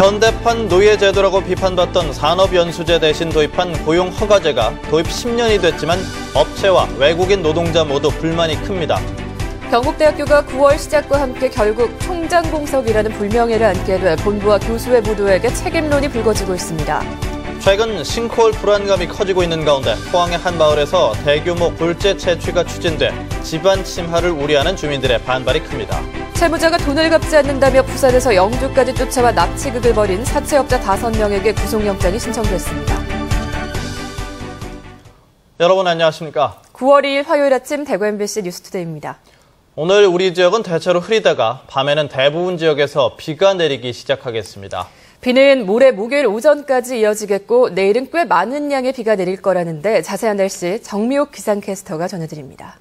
현대판 노예제도라고 비판받던 산업연수제 대신 도입한 고용허가제가 도입 10년이 됐지만 업체와 외국인 노동자 모두 불만이 큽니다. 경북대학교가 9월 시작과 함께 결국 총장공석이라는 불명예를 안게 돼 본부와 교수회 모두에게 책임론이 불거지고 있습니다. 최근 싱크홀 불안감이 커지고 있는 가운데 포항의 한 마을에서 대규모 골재 채취가 추진돼 집안 침하를 우려하는 주민들의 반발이 큽니다. 채무자가 돈을 갚지 않는다며 부산에서 영주까지 쫓아와 납치극을 벌인 사채업자 5명에게 구속영장이 신청됐습니다. 여러분 안녕하십니까? 9월 2일 화요일 아침 대구 MBC 뉴스투데이입니다. 오늘 우리 지역은 대체로 흐리다가 밤에는 대부분 지역에서 비가 내리기 시작하겠습니다. 비는 모레 목요일 오전까지 이어지겠고 내일은 꽤 많은 양의 비가 내릴 거라는데 자세한 날씨 정미옥 기상캐스터가 전해드립니다.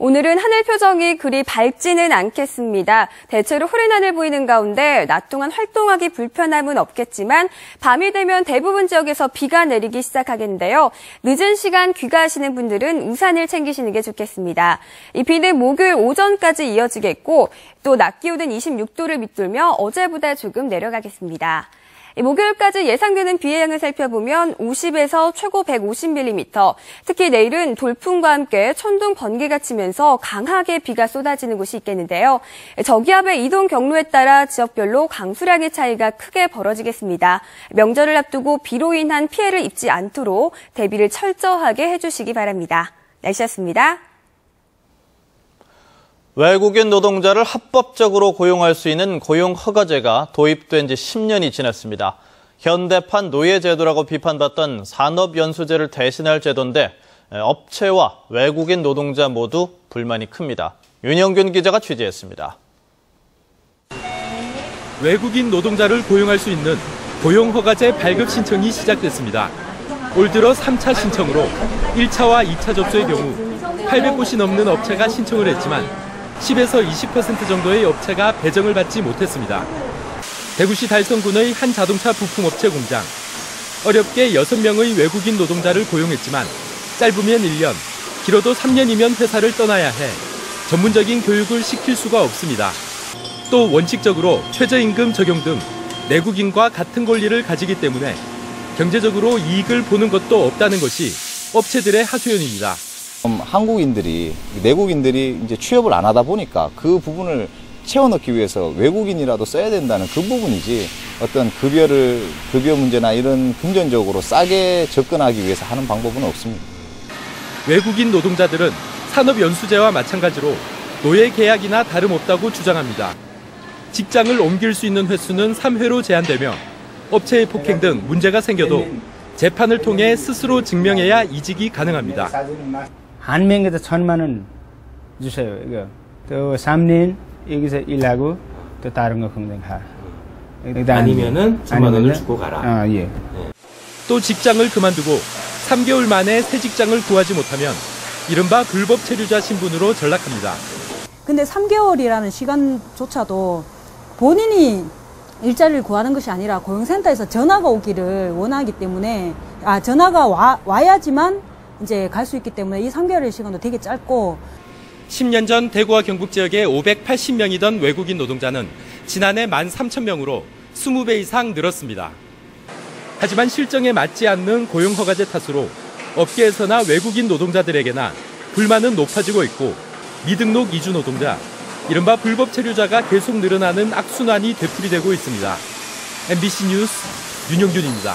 오늘은 하늘 표정이 그리 밝지는 않겠습니다. 대체로 흐린 하늘 보이는 가운데 낮 동안 활동하기 불편함은 없겠지만 밤이 되면 대부분 지역에서 비가 내리기 시작하겠는데요. 늦은 시간 귀가하시는 분들은 우산을 챙기시는 게 좋겠습니다. 이 비는 목요일 오전까지 이어지겠고 또 낮 기온은 26도를 밑돌며 어제보다 조금 내려가겠습니다. 목요일까지 예상되는 비의 양을 살펴보면 50에서 최고 150mm, 특히 내일은 돌풍과 함께 천둥, 번개가 치면서 강하게 비가 쏟아지는 곳이 있겠는데요. 저기압의 이동 경로에 따라 지역별로 강수량의 차이가 크게 벌어지겠습니다. 명절을 앞두고 비로 인한 피해를 입지 않도록 대비를 철저하게 해주시기 바랍니다. 날씨였습니다. 외국인 노동자를 합법적으로 고용할 수 있는 고용허가제가 도입된 지 10년이 지났습니다. 현대판 노예제도라고 비판받던 산업연수제를 대신할 제도인데 업체와 외국인 노동자 모두 불만이 큽니다. 윤영균 기자가 취재했습니다. 외국인 노동자를 고용할 수 있는 고용허가제 발급 신청이 시작됐습니다. 올 들어 3차 신청으로 1차와 2차 접수의 경우 800곳이 넘는 업체가 신청을 했지만 10에서 20% 정도의 업체가 배정을 받지 못했습니다. 대구시 달성군의 한 자동차 부품업체 공장. 어렵게 6명의 외국인 노동자를 고용했지만 짧으면 1년, 길어도 3년이면 회사를 떠나야 해 전문적인 교육을 시킬 수가 없습니다. 또 원칙적으로 최저임금 적용 등 내국인과 같은 권리를 가지기 때문에 경제적으로 이익을 보는 것도 없다는 것이 업체들의 하소연입니다. 한국인들이, 내국인들이 이제 취업을 안 하다 보니까 그 부분을 채워넣기 위해서 외국인이라도 써야 된다는 그 부분이지 어떤 급여 문제나 이런 금전적으로 싸게 접근하기 위해서 하는 방법은 없습니다. 외국인 노동자들은 산업연수제와 마찬가지로 노예 계약이나 다름없다고 주장합니다. 직장을 옮길 수 있는 횟수는 3회로 제한되며 업체의 폭행 등 문제가 생겨도 재판을 통해 스스로 증명해야 이직이 가능합니다. 한 명에서 1,000만 원 주세요. 이거 또 3년 여기서 일하고 또 다른 거 공정하. 아니면은 1,000만 원을 주고 가라. 예. 또 직장을 그만두고 3개월 만에 새 직장을 구하지 못하면 이른바 불법 체류자 신분으로 전락합니다. 근데 3개월이라는 시간조차도 본인이 일자리를 구하는 것이 아니라 고용센터에서 전화가 오기를 원하기 때문에 전화가 와야지만 이제 갈 수 있기 때문에 이 3개월의 시간도 되게 짧고 10년 전 대구와 경북 지역에 580명이던 외국인 노동자는 지난해 13,000명으로 20배 이상 늘었습니다. 하지만 실정에 맞지 않는 고용허가제 탓으로 업계에서나 외국인 노동자들에게나 불만은 높아지고 있고 미등록 이주 노동자, 이른바 불법 체류자가 계속 늘어나는 악순환이 되풀이되고 있습니다. MBC 뉴스 윤영균입니다.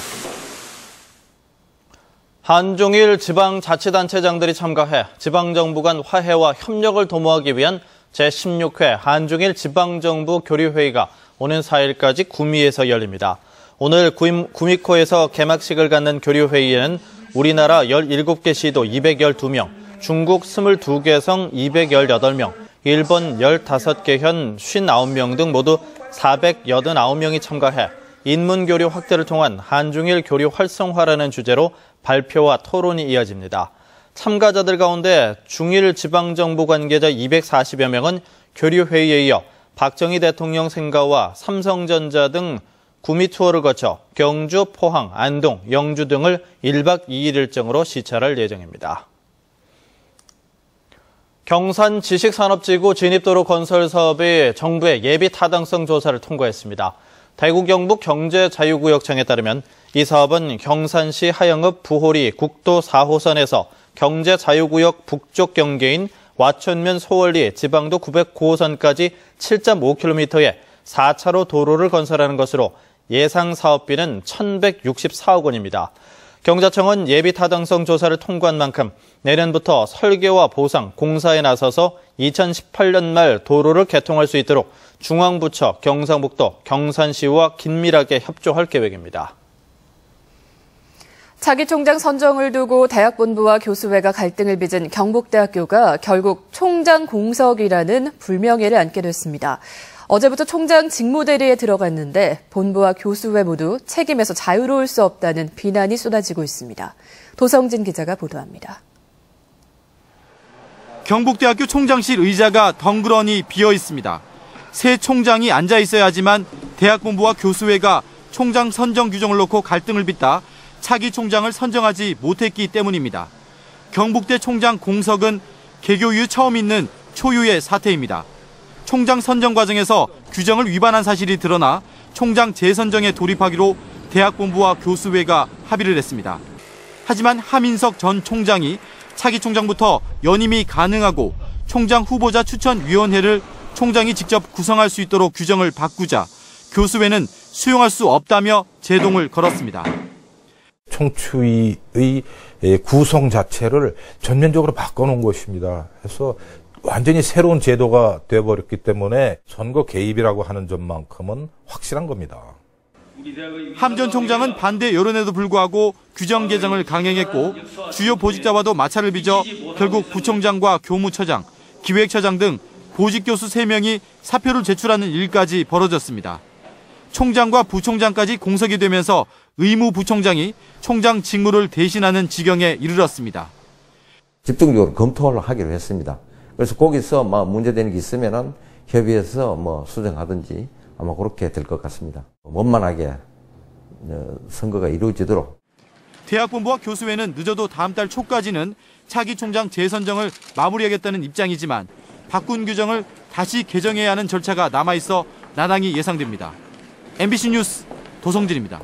한중일 지방자치단체장들이 참가해 지방정부 간 화해와 협력을 도모하기 위한 제16회 한중일 지방정부 교류회의가 오는 4일까지 구미에서 열립니다. 오늘 구미코에서 개막식을 갖는 교류회의에는 우리나라 17개 시도 212명, 중국 22개 성 218명, 일본 15개 현 59명 등 모두 489명이 참가해 인문교류 확대를 통한 한중일 교류 활성화라는 주제로 발표와 토론이 이어집니다. 참가자들 가운데 중일 지방정부 관계자 240여 명은 교류회의에 이어 박정희 대통령 생가와 삼성전자 등 구미 투어를 거쳐 경주, 포항, 안동, 영주 등을 1박 2일 일정으로 시찰할 예정입니다. 경산 지식산업지구 진입도로 건설 사업이 정부의 예비 타당성 조사를 통과했습니다. 대구 경북 경제자유구역청에 따르면 이 사업은 경산시 하영읍 부호리 국도 4호선에서 경제자유구역 북쪽 경계인 와촌면 소월리 지방도 909호선까지 7.5km의 4차로 도로를 건설하는 것으로 예상 사업비는 1,164억 원입니다. 경자청은 예비 타당성 조사를 통과한 만큼 내년부터 설계와 보상, 공사에 나서서 2018년 말 도로를 개통할 수 있도록 중앙부처, 경상북도, 경산시와 긴밀하게 협조할 계획입니다. 차기 총장 선정을 두고 대학본부와 교수회가 갈등을 빚은 경북대학교가 결국 총장 공석이라는 불명예를 안게 됐습니다. 어제부터 총장 직무대리에 들어갔는데 본부와 교수회 모두 책임에서 자유로울 수 없다는 비난이 쏟아지고 있습니다. 도성진 기자가 보도합니다. 경북대학교 총장실 의자가 덩그러니 비어 있습니다. 새 총장이 앉아 있어야 하지만 대학본부와 교수회가 총장 선정 규정을 놓고 갈등을 빚다 차기 총장을 선정하지 못했기 때문입니다. 경북대 총장 공석은 개교 이후 처음 있는 초유의 사태입니다. 총장 선정 과정에서 규정을 위반한 사실이 드러나 총장 재선정에 돌입하기로 대학본부와 교수회가 합의를 했습니다. 하지만 하민석 전 총장이 차기 총장부터 연임이 가능하고 총장 후보자 추천위원회를 총장이 직접 구성할 수 있도록 규정을 바꾸자 교수회는 수용할 수 없다며 제동을 걸었습니다. 총추위의 구성 자체를 전면적으로 바꿔놓은 것입니다. 그래서 완전히 새로운 제도가 되어버렸기 때문에 선거 개입이라고 하는 점만큼은 확실한 겁니다. 함 전 총장은 반대 여론에도 불구하고 규정 개정을 강행했고 주요 보직자와도 마찰을 빚어 결국 부총장과 교무처장, 기획처장 등 보직교수 3명이 사표를 제출하는 일까지 벌어졌습니다. 총장과 부총장까지 공석이 되면서 의무부총장이 총장 직무를 대신하는 지경에 이르렀습니다. 집중적으로 검토를 하기로 했습니다. 그래서 거기서 문제되는 게 있으면은 협의해서 수정하든지 아마 그렇게 될 것 같습니다. 원만하게 선거가 이루어지도록. 대학본부와 교수회는 늦어도 다음 달 초까지는 차기 총장 재선정을 마무리하겠다는 입장이지만 바꾼 규정을 다시 개정해야 하는 절차가 남아있어 난항이 예상됩니다. MBC 뉴스 도성진입니다.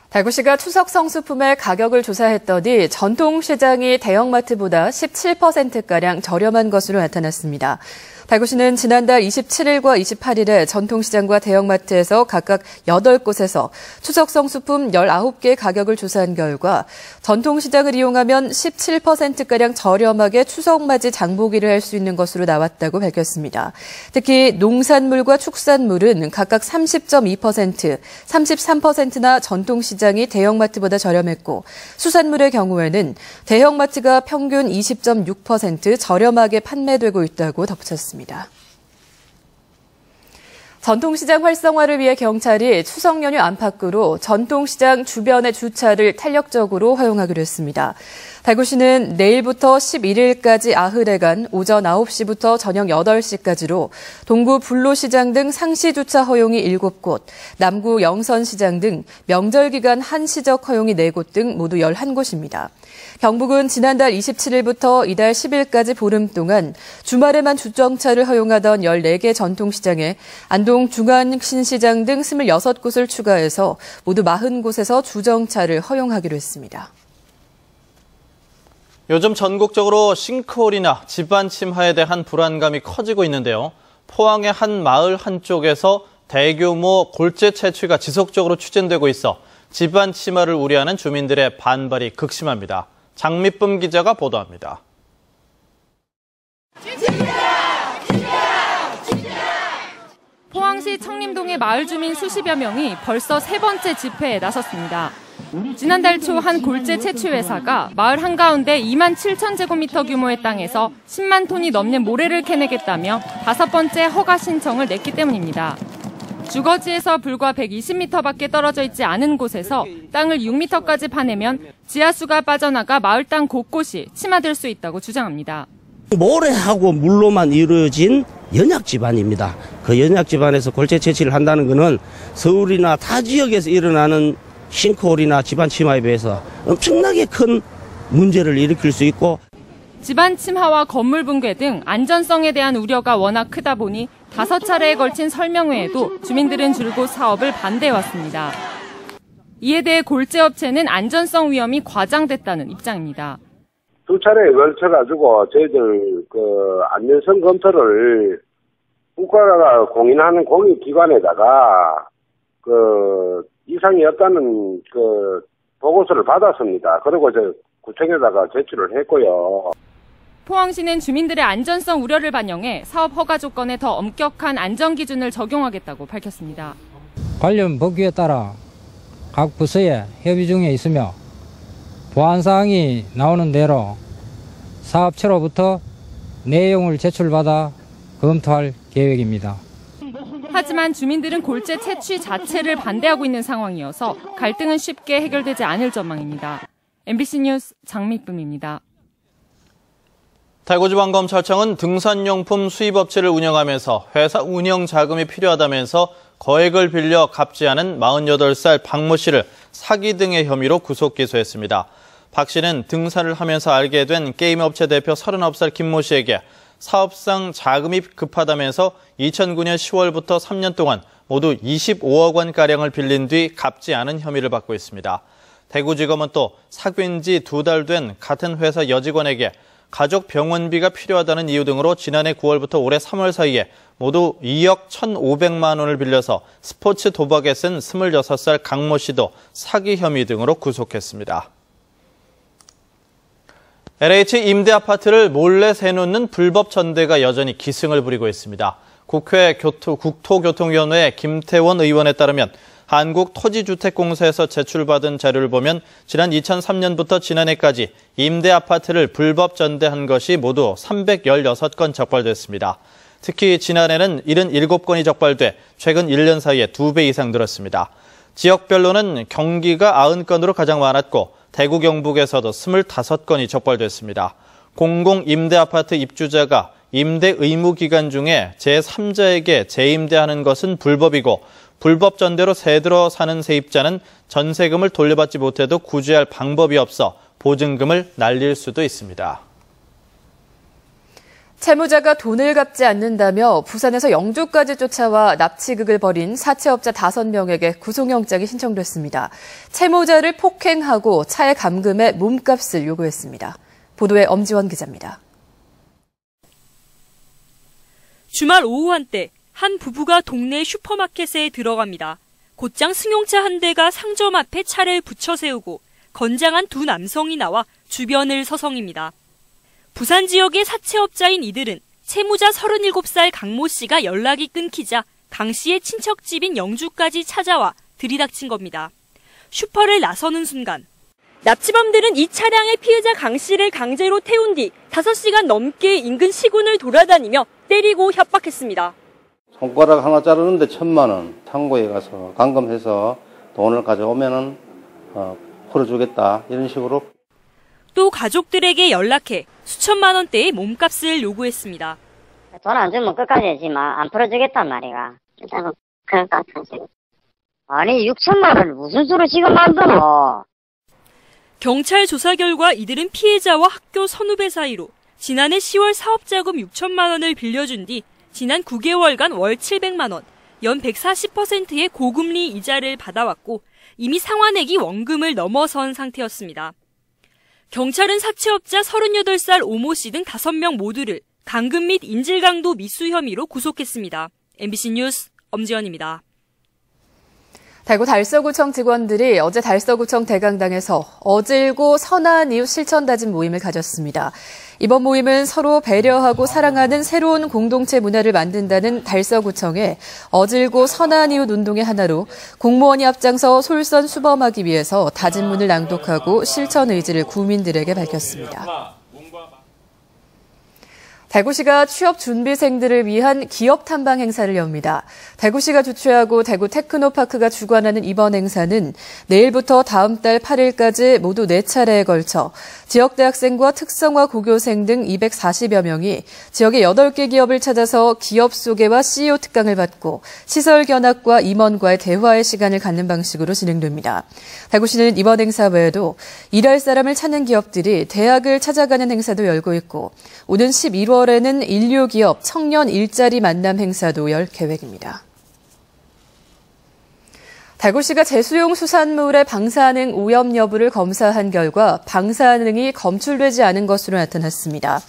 대구시가 추석 성수품의 가격을 조사했더니 전통시장이 대형마트보다 17%가량 저렴한 것으로 나타났습니다. 대구시는 지난달 27일과 28일에 전통시장과 대형마트에서 각각 8곳에서 추석 성수품 19개 가격을 조사한 결과 전통시장을 이용하면 17%가량 저렴하게 추석맞이 장보기를 할 수 있는 것으로 나왔다고 밝혔습니다. 특히 농산물과 축산물은 각각 30.2%, 33%나 전통시장이 대형마트보다 저렴했고 수산물의 경우에는 대형마트가 평균 20.6% 저렴하게 판매되고 있다고 덧붙였습니다. 전통시장 활성화를 위해 경찰이 추석 연휴 안팎으로 전통시장 주변의 주차를 탄력적으로 허용하기로 했습니다. 대구시는 내일부터 11일까지 아흘에간 오전 9시부터 저녁 8시까지로 동구 불로시장 등 상시 주차 허용이 7곳, 남구 영선시장 등 명절 기간 한시적 허용이 4곳 등 모두 11곳입니다. 경북은 지난달 27일부터 이달 10일까지 보름 동안 주말에만 주정차를 허용하던 14개 전통시장에 안동 중안신시장 등 26곳을 추가해서 모두 40곳에서 주정차를 허용하기로 했습니다. 요즘 전국적으로 싱크홀이나 집안 침하에 대한 불안감이 커지고 있는데요. 포항의 한 마을 한쪽에서 대규모 골재 채취가 지속적으로 추진되고 있어 집안 침하를 우려하는 주민들의 반발이 극심합니다. 장미쁨 기자가 보도합니다. 포항시 청림동의 마을 주민 수십여 명이 벌써 3번째 집회에 나섰습니다. 지난달 초 한 골재 채취 회사가 마을 한가운데 2만 7천 제곱미터 규모의 땅에서 10만 톤이 넘는 모래를 캐내겠다며 5번째 허가 신청을 냈기 때문입니다. 주거지에서 불과 120m밖에 떨어져 있지 않은 곳에서 땅을 6m까지 파내면 지하수가 빠져나가 마을 땅 곳곳이 침하될 수 있다고 주장합니다. 모래하고 물로만 이루어진 연약 집안입니다. 그 연약 집안에서 골재 채취를 한다는 것은 서울이나 타 지역에서 일어나는 싱크홀이나 집안 침하에 비해서 엄청나게 큰 문제를 일으킬 수 있고 집안 침하와 건물 붕괴 등 안전성에 대한 우려가 워낙 크다 보니 5차례에 걸친 설명회에도 주민들은 줄곧 사업을 반대해왔습니다. 이에 대해 골재업체는 안전성 위험이 과장됐다는 입장입니다. 2차례에 걸쳐가지고 저희들 안전성 검토를 국가가 공인하는 공익기관에다가 이상이 없다는 보고서를 받았습니다. 그리고 구청에다가 제출을 했고요. 포항시는 주민들의 안전성 우려를 반영해 사업 허가 조건에 더 엄격한 안전 기준을 적용하겠다고 밝혔습니다. 관련 법규에 따라 각 부서에 협의 중에 있으며 보안사항이 나오는 대로 사업체로부터 내용을 제출받아 검토할 계획입니다. 하지만 주민들은 골재 채취 자체를 반대하고 있는 상황이어서 갈등은 쉽게 해결되지 않을 전망입니다. MBC 뉴스 장미쁨입니다. 대구지방검찰청은 등산용품 수입업체를 운영하면서 회사 운영 자금이 필요하다면서 거액을 빌려 갚지 않은 48살 박모 씨를 사기 등의 혐의로 구속 기소했습니다. 박 씨는 등산을 하면서 알게 된 게임업체 대표 39살 김모 씨에게 사업상 자금이 급하다면서 2009년 10월부터 3년 동안 모두 25억 원가량을 빌린 뒤 갚지 않은 혐의를 받고 있습니다. 대구지검은 또 사귄 지 2달 된 같은 회사 여직원에게 가족 병원비가 필요하다는 이유 등으로 지난해 9월부터 올해 3월 사이에 모두 2억 1,500만 원을 빌려서 스포츠 도박에 쓴 26살 강모 씨도 사기 혐의 등으로 구속했습니다. LH 임대아파트를 몰래 세놓는 불법 전대가 여전히 기승을 부리고 있습니다. 국회 국토교통위원회 김태원 의원에 따르면 한국토지주택공사에서 제출받은 자료를 보면 지난 2003년부터 지난해까지 임대아파트를 불법 전대한 것이 모두 316건 적발됐습니다. 특히 지난해는 77건이 적발돼 최근 1년 사이에 2배 이상 늘었습니다. 지역별로는 경기가 90건으로 가장 많았고 대구 경북에서도 25건이 적발됐습니다. 공공임대아파트 입주자가 임대 의무 기간 중에 제3자에게 재임대하는 것은 불법이고 불법 전대로 새들어 사는 세입자는 전세금을 돌려받지 못해도 구제할 방법이 없어 보증금을 날릴 수도 있습니다. 채무자가 돈을 갚지 않는다며 부산에서 영주까지 쫓아와 납치극을 벌인 사채업자 5명에게 구속영장이 신청됐습니다. 채무자를 폭행하고 차에 감금해 몸값을 요구했습니다. 보도에 엄지원 기자입니다. 주말 오후 한때 한 부부가 동네 슈퍼마켓에 들어갑니다. 곧장 승용차 한 대가 상점 앞에 차를 붙여 세우고 건장한 2 남성이 나와 주변을 서성입니다. 부산 지역의 사채업자인 이들은 채무자 37살 강모 씨가 연락이 끊기자 강 씨의 친척집인 영주까지 찾아와 들이닥친 겁니다. 슈퍼를 나서는 순간 납치범들은 이 차량의 피해자 강 씨를 강제로 태운 뒤 5시간 넘게 인근 시군을 돌아다니며 때리고 협박했습니다. 손가락 하나 자르는데 1,000만 원, 창고에 가서 감금해서 돈을 가져오면은 풀어주겠다 이런 식으로. 또 가족들에게 연락해 수천만 원대의 몸값을 요구했습니다. 돈 안 주면 끝까지 하지만 안 풀어주겠단 말이야. 일단은 그럴 것 같아요. 아니 6천만 원을 무슨 수로 지금 만들어. 경찰 조사 결과 이들은 피해자와 학교 선후배 사이로 지난해 10월 사업자금 6천만 원을 빌려준 뒤 지난 9개월간 월 700만 원, 연 140%의 고금리 이자를 받아왔고 이미 상환액이 원금을 넘어선 상태였습니다. 경찰은 사채업자 38살 오모 씨 등 5명 모두를 감금 및 인질강도 미수 혐의로 구속했습니다. MBC 뉴스 엄지연입니다. 대구 달서구청 직원들이 어제 달서구청 대강당에서 어질고 선한 이웃 실천 다짐 모임을 가졌습니다. 이번 모임은 서로 배려하고 사랑하는 새로운 공동체 문화를 만든다는 달서구청의 어질고 선한 이웃 운동의 하나로 공무원이 앞장서 솔선수범하기 위해서 다짐문을 낭독하고 실천 의지를 구민들에게 밝혔습니다. 대구시가 취업 준비생들을 위한 기업 탐방 행사를 엽니다. 대구시가 주최하고 대구 테크노파크가 주관하는 이번 행사는 내일부터 다음 달 8일까지 모두 4차례에 걸쳐 지역 대학생과 특성화 고교생 등 240여 명이 지역의 8개 기업을 찾아서 기업 소개와 CEO 특강을 받고 시설 견학과 임원과의 대화의 시간을 갖는 방식으로 진행됩니다. 대구시는 이번 행사 외에도 일할 사람을 찾는 기업들이 대학을 찾아가는 행사도 열고 있고 오는 11월에는 인류기업 청년 일자리 만남 행사도 열 계획입니다. 대구시가 제수용 수산물의 방사능 오염 여부를 검사한 결과 방사능이 검출되지 않은 것으로 나타났습니다.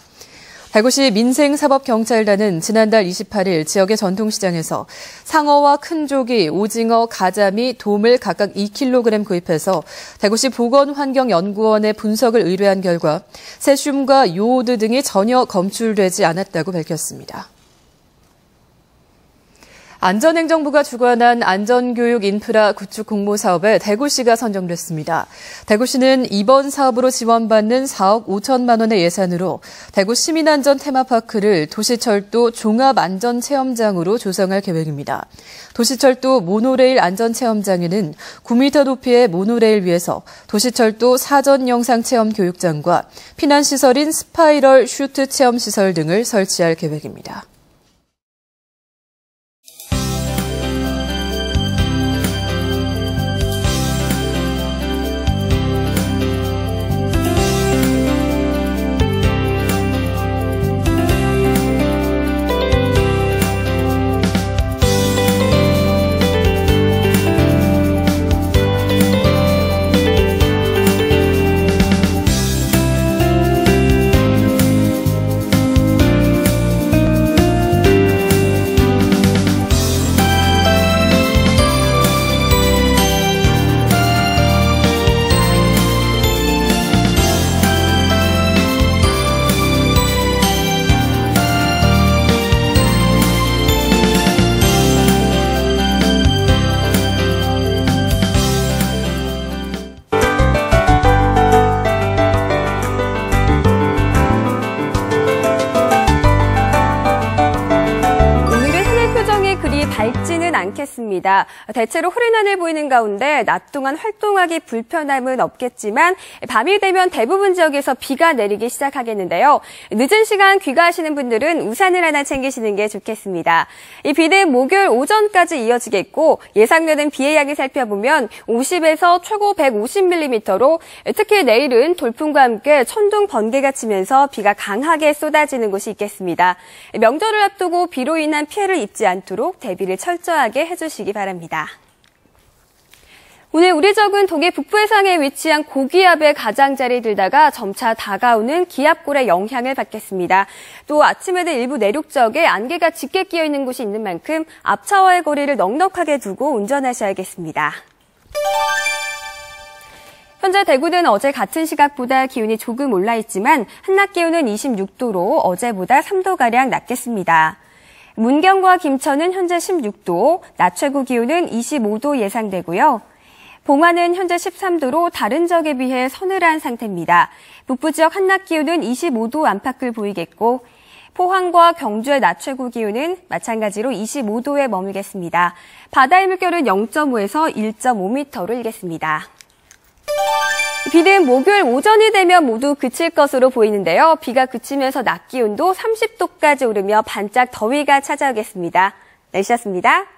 대구시 민생사법경찰단은 지난달 28일 지역의 전통시장에서 상어와 큰 조기, 오징어, 가자미, 돔을 각각 2kg 구입해서 대구시 보건환경연구원에 분석을 의뢰한 결과 세슘과 요오드 등이 전혀 검출되지 않았다고 밝혔습니다. 안전행정부가 주관한 안전교육 인프라 구축 공모 사업에 대구시가 선정됐습니다. 대구시는 이번 사업으로 지원받는 4억 5천만 원의 예산으로 대구 시민안전 테마파크를 도시철도 종합안전체험장으로 조성할 계획입니다. 도시철도 모노레일 안전체험장에는 9m 높이의 모노레일 위에서 도시철도 사전영상체험 교육장과 피난시설인 스파이럴 슈트 체험시설 등을 설치할 계획입니다. 밝지는 않겠습니다. 대체로 흐린 하늘 보이는 가운데 낮 동안 활동하기 불편함은 없겠지만 밤이 되면 대부분 지역에서 비가 내리기 시작하겠는데요. 늦은 시간 귀가하시는 분들은 우산을 하나 챙기시는 게 좋겠습니다. 이 비는 목요일 오전까지 이어지겠고 예상되는 비의 양을 살펴보면 50에서 최고 150mm로 특히 내일은 돌풍과 함께 천둥 번개가 치면서 비가 강하게 쏟아지는 곳이 있겠습니다. 명절을 앞두고 비로 인한 피해를 입지 않도록 대비를 철저하게 해주시기 바랍니다. 오늘 우리 적은 동해 북부 해상에 위치한 고기압의 가장자리 들다가 점차 다가오는 기압골의 영향을 받겠습니다. 또 아침에는 일부 내륙 지역에 안개가 짙게 끼어 있는 곳이 있는 만큼 앞차와의 거리를 넉넉하게 두고 운전하셔야겠습니다. 현재 대구는 어제 같은 시각보다 기온이 조금 올라있지만 한낮 기온은 26도로 어제보다 3도가량 낮겠습니다. 문경과 김천은 현재 16도, 낮 최고 기온은 25도 예상되고요. 봉화는 현재 13도로 다른 지역에 비해 서늘한 상태입니다. 북부 지역 한낮 기온은 25도 안팎을 보이겠고 포항과 경주의 낮 최고 기온은 마찬가지로 25도에 머물겠습니다. 바다의 물결은 0.5에서 1.5m로 일겠습니다. 비는 목요일 오전이 되면 모두 그칠 것으로 보이는데요. 비가 그치면서 낮 기온도 30도까지 오르며 반짝 더위가 찾아오겠습니다. 날씨였습니다.